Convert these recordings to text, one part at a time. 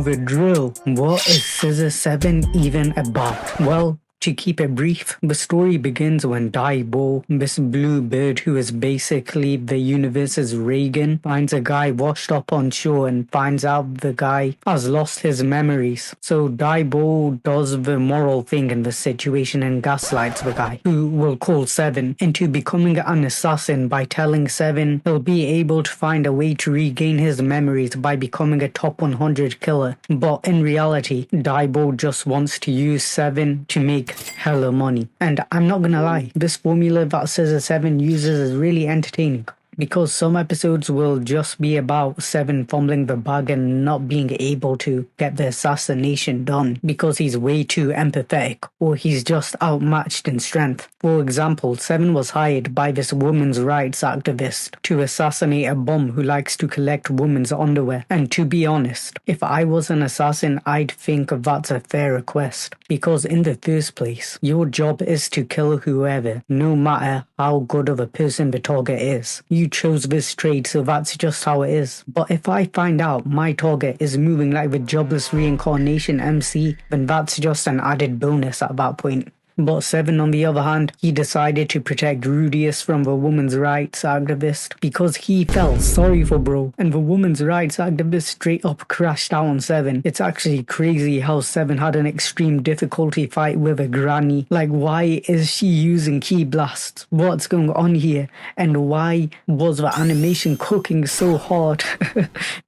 the drill. What is Scissor 7 even about? Well, to keep it brief, the story begins when Daibo, this blue bird who is basically the universe's Reagan, finds a guy washed up on shore and finds out the guy has lost his memories. So Daibo does the moral thing in the situation and gaslights the guy, who we'll call Seven, into becoming an assassin by telling Seven he'll be able to find a way to regain his memories by becoming a top 100 killer. But in reality, Daibo just wants to use Seven to make hella money. And I'm not gonna lie, this formula that Scissor 7 uses is really entertaining, because some episodes will just be about Seven fumbling the bag and not being able to get the assassination done because he's way too empathetic or he's just outmatched in strength. For example, Seven was hired by this women's rights activist to assassinate a bum who likes to collect women's underwear. And to be honest, if I was an assassin, I'd think that's a fair request, because in the first place, your job is to kill whoever, no matter how good of a person the target is. You chose this trade, so that's just how it is. But if I find out my target is moving like the jobless reincarnation MC, then that's just an added bonus at that point. But Seven, on the other hand, he decided to protect Rudius from the women's rights activist because he felt sorry for bro, and the women's rights activist straight up crashed out on Seven. It's actually crazy how Seven had an extreme difficulty fight with a granny. Like, why is she using key blasts? What's going on here? And why was the animation cooking so hard?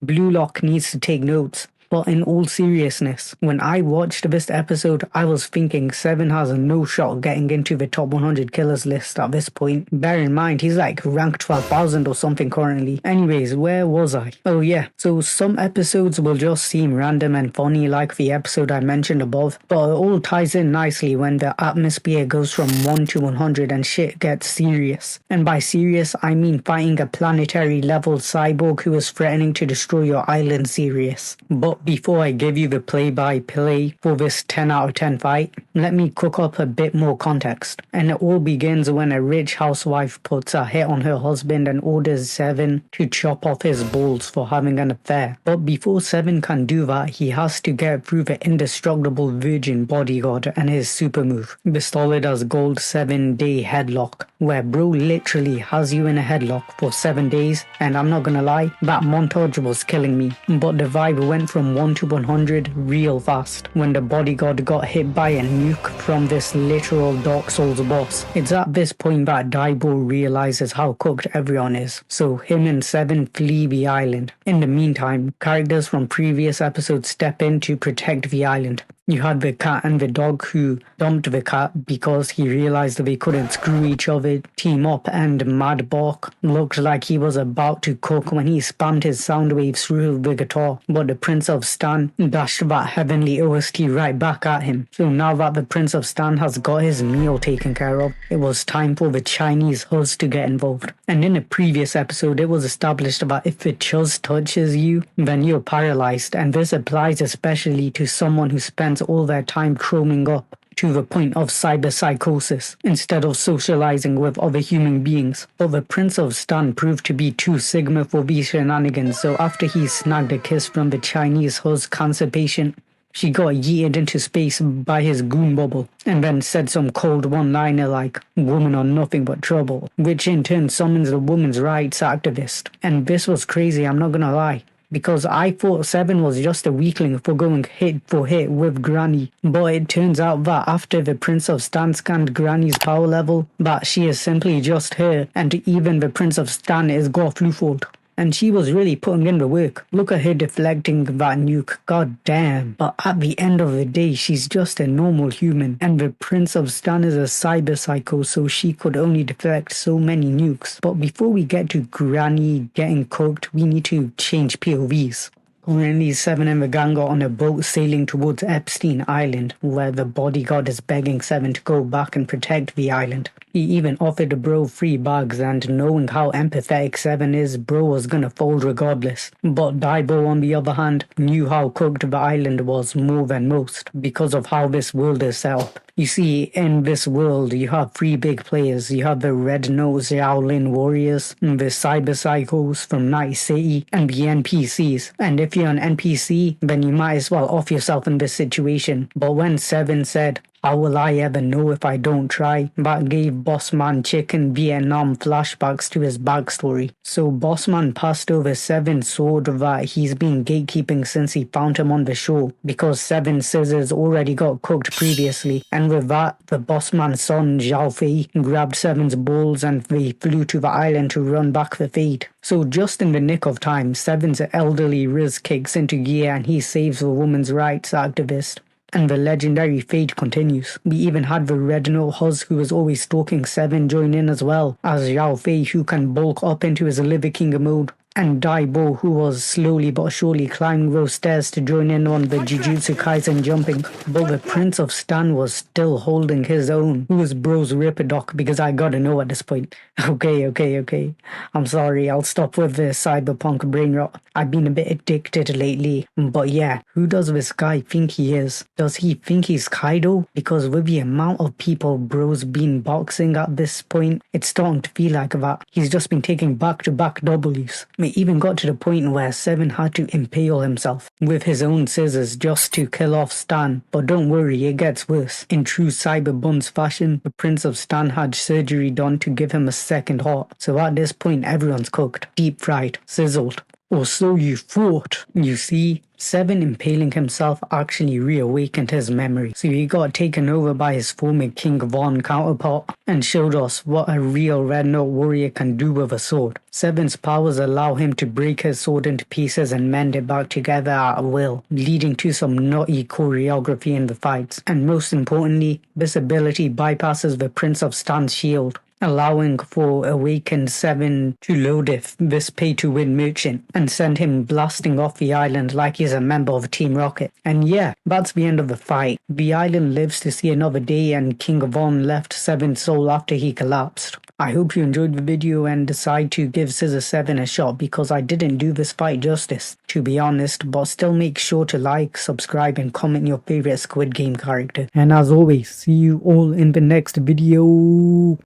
Blue Lock needs to take notes. But in all seriousness, when I watched this episode, I was thinking Seven has no shot getting into the top 100 killers list at this point. Bear in mind, he's like ranked 12,000 or something currently. Anyways, where was I? Oh yeah, so some episodes will just seem random and funny like the episode I mentioned above, but it all ties in nicely when the atmosphere goes from 1 to 100 and shit gets serious. And by serious, I mean fighting a planetary level cyborg who is threatening to destroy your island serious. But before I give you the play-by-play for this 10 out of 10 fight, let me cook up a bit more context. And it all begins when a rich housewife puts a hit on her husband and orders Seven to chop off his balls for having an affair. But before Seven can do that, he has to get through the indestructible virgin bodyguard and his super move, the solid as gold 7-day headlock, where bro literally has you in a headlock for 7 days. And I'm not gonna lie, that montage was killing me. But the vibe went from 1 to 100 real fast when the bodyguard got hit by a nuke from this literal Dark Souls boss. It's at this point that Daibo realizes how cooked everyone is, so him and Seven flee the island. In the meantime, characters from previous episodes step in to protect the island. You had the cat and the dog who dumped the cat because he realized that they couldn't screw each other, team up, and Mad Bark looked like he was about to cook when he spammed his sound waves through the guitar, but the Prince of Stan dashed that heavenly OST right back at him. So now that the Prince of Stan has got his meal taken care of, it was time for the Chinese Huzz to get involved. And in a previous episode, it was established that if the Chuzz touches you, then you're paralyzed, and this applies especially to someone who spends all their time chroming up to the point of cyberpsychosis instead of socializing with other human beings. But the Prince of Stan proved to be too Sigma for these shenanigans, so after he snagged a kiss from the Chinese Huzz cancer patient, she got yeeted into space by his goon bubble and then said some cold one-liner like, "Women are nothing but trouble," which in turn summons the women's rights activist. And this was crazy, I'm not gonna lie, because I thought Seven was just a weakling for going hit for hit with Granny. But it turns out that after the Prince of Stan scanned Granny's power level, that she is simply just her, and even the Prince of Stan is Gorflufold. And she was really putting in the work. Look at her deflecting that nuke, god damn. But at the end of the day, she's just a normal human, and the Prince of Stan is a cyber psycho, so she could only deflect so many nukes. But before we get to Granny getting cooked, we need to change POVs. Currently, Seven and the gang are on a boat sailing towards Epstein Island, where the bodyguard is begging Seven to go back and protect the island. He even offered bro free bags, and knowing how empathetic Seven is, bro was gonna fold regardless. But Daibo, on the other hand, knew how cooked the island was more than most because of how this world is set up. You see, in this world, you have three big players. You have the red-nosed Shaolin warriors, the cyber psychos from Night City, and the NPCs. And if you're an NPC, then you might as well off yourself in this situation. But when Seven said, "How will I ever know if I don't try?" that gave Bossman Chicken Vietnam flashbacks to his backstory. So Bossman passed over Seven's sword that he's been gatekeeping since he found him on the show, because Seven's scissors already got cooked previously. And with that, the Bossman's son Zhao Fei grabbed Seven's balls and they flew to the island to run back the Fade. So just in the nick of time, Seven's elderly Riz kicks into gear and he saves the women's rights activist. And the legendary fate continues. We even had the Red-Note Huz who was always stalking Seven join in as well, as Zhao Fei who can bulk up into his Liver King mode, and Daibo who was slowly but surely climbing those stairs to join in on the Jujutsu Kaisen jumping. But the Prince of Stan was still holding his own. Who was Bro's Ripperdoc, because I gotta know at this point. Okay. I'm sorry, I'll stop with the cyberpunk brain rot. I've been a bit addicted lately. But yeah, who does this guy think he is? Does he think he's Kaido? Because with the amount of people Bro's been boxing at this point, it's starting to feel like that. He's just been taking back-to-back W's. It even got to the point where Seven had to impale himself with his own scissors just to kill off Stan. But don't worry, it gets worse. In true Cyberbuns fashion, the Prince of Stan had surgery done to give him a second heart. So at this point, everyone's cooked, deep fried, sizzled. Or so you thought. You see, Seven impaling himself actually reawakened his memory, so he got taken over by his former King Von counterpart and showed us what a real Red Note warrior can do with a sword. Seven's powers allow him to break his sword into pieces and mend it back together at will, leading to some naughty choreography in the fights. And most importantly, this ability bypasses the Prince of Stan's shield, allowing for awakened Seven to load this pay-to-win merchant and send him blasting off the island like he's a member of Team Rocket. And yeah, that's the end of the fight. The island lives to see another day and King Von left Seven's soul after he collapsed. I hope you enjoyed the video and decide to give Scissor 7 a shot, because I didn't do this fight justice, to be honest, but still make sure to like, subscribe and comment your favorite Squid Game character. And as always, see you all in the next video.